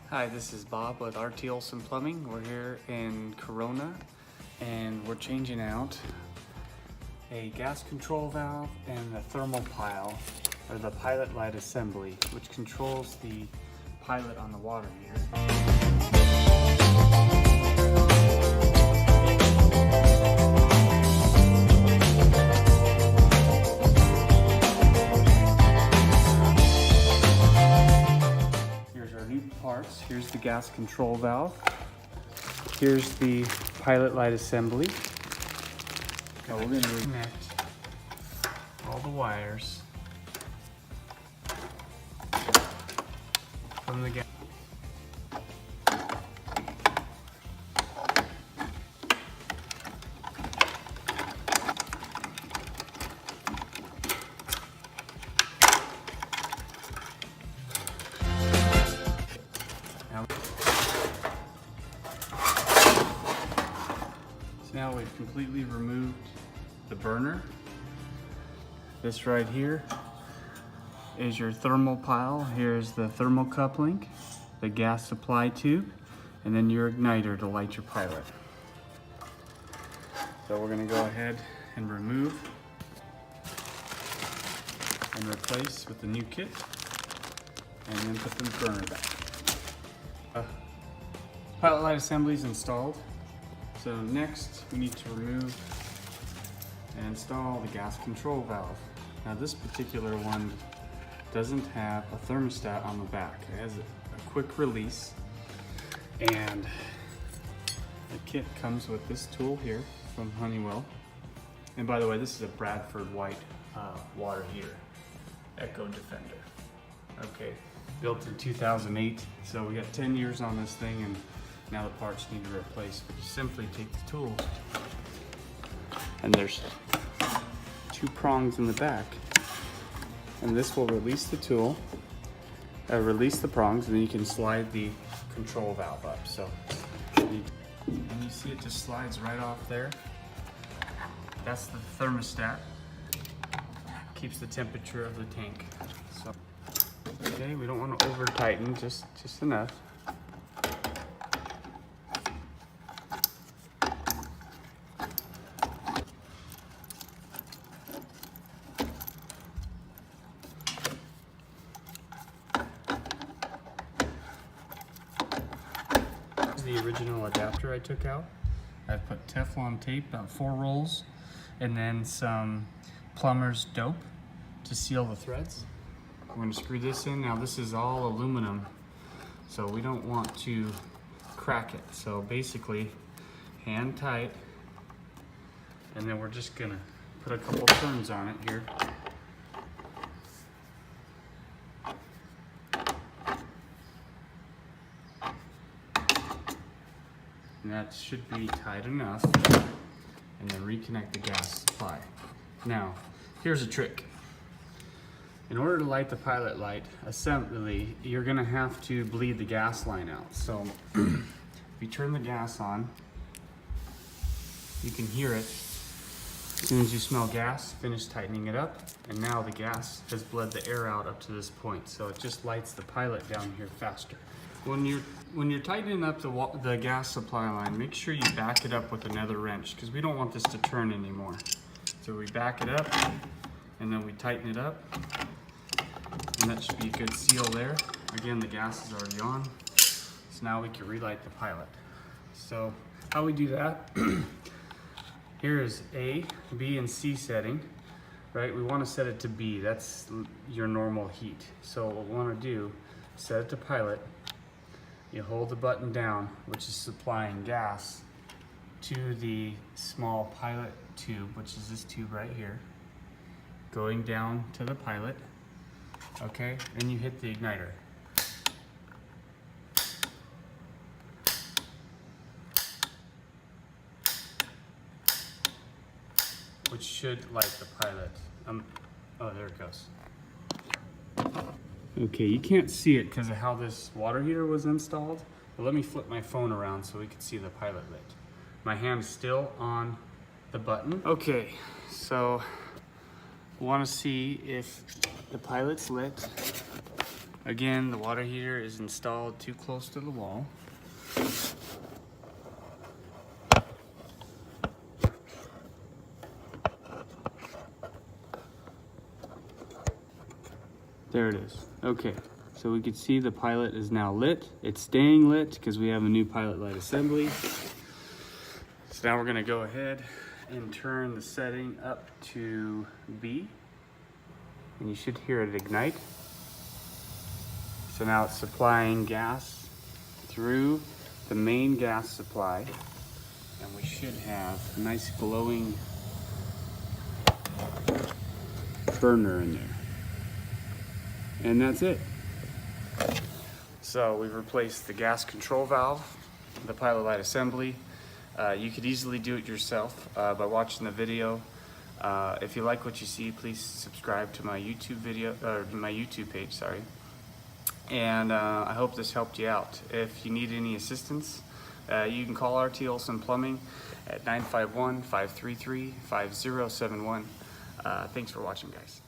Hi, this is Bob with RT Olson Plumbing. We're here in Corona and we're changing out a gas control valve and the thermal pile, or the pilot light assembly, which controls the pilot on the water heater. Parts. Here's the gas control valve. Here's the pilot light assembly. Now we're going to reconnect all the wires from the gas. Now we've completely removed the burner. This right here is your thermal pile. Here's the thermocouple link, the gas supply tube, and then your igniter to light your pilot. So we're going to go ahead and remove and replace with the new kit, and then put the burner back. Pilot light assembly is installed. So next we need to remove and install the gas control valve. Now this particular one doesn't have a thermostat on the back. It has a quick release, and the kit comes with this tool here from Honeywell. And by the way, this is a Bradford White water heater, Echo Defender. Okay, built in 2008, so we got 10 years on this thing, and now the parts need to replace. But you simply take the tools, and there's two prongs in the back, and this will release the tool, release the prongs, and then you can slide the control valve up. So, and you see it just slides right off there. That's the thermostat. Keeps the temperature of the tank. So, okay, we don't want to over tighten, just enough. The original adapter I took out. I put Teflon tape, about 4 rolls, and then some plumber's dope to seal the threads. We're going to screw this in. Now this is all aluminum, so we don't want to crack it. So basically, hand tight, and then we're just going to put a couple turns on it here. And that should be tight enough, and then reconnect the gas supply. Now, here's a trick. In order to light the pilot light assembly, you're gonna have to bleed the gas line out. So, if you turn the gas on, you can hear it. As soon as you smell gas, finish tightening it up, and now the gas has bled the air out up to this point. So it just lights the pilot down here faster. When you're tightening up the gas supply line, make sure you back it up with another wrench, because we don't want this to turn anymore. So we back it up, and then we tighten it up, and that should be a good seal there. Again, the gas is already on, so now we can relight the pilot. So how we do that, here is A, B, and C setting, right? We want to set it to B, that's your normal heat. So what we want to do, set it to pilot. You hold the button down, which is supplying gas to the small pilot tube, which is this tube right here, going down to the pilot. Okay, then you hit the igniter. Which should light the pilot. Oh, there it goes. Okay, you can't see it because of how this water heater was installed, but let me flip my phone around so we can see the pilot lit. My hand's still on the button. Okay, so want to see if the pilot's lit. Again, the water heater is installed too close to the wall. There it is. Okay, so we can see the pilot is now lit. It's staying lit because we have a new pilot light assembly. So now we're gonna go ahead and turn the setting up to B, and you should hear it ignite. So now it's supplying gas through the main gas supply, and we should have a nice glowing burner in there. And that's it. So we've replaced the gas control valve, the pilot light assembly. You could easily do it yourself by watching the video. If you like what you see, please subscribe to my YouTube video, or my YouTube page, sorry. And I hope this helped you out. If you need any assistance, you can call RT Olson Plumbing at 951-533-5071. Thanks for watching, guys.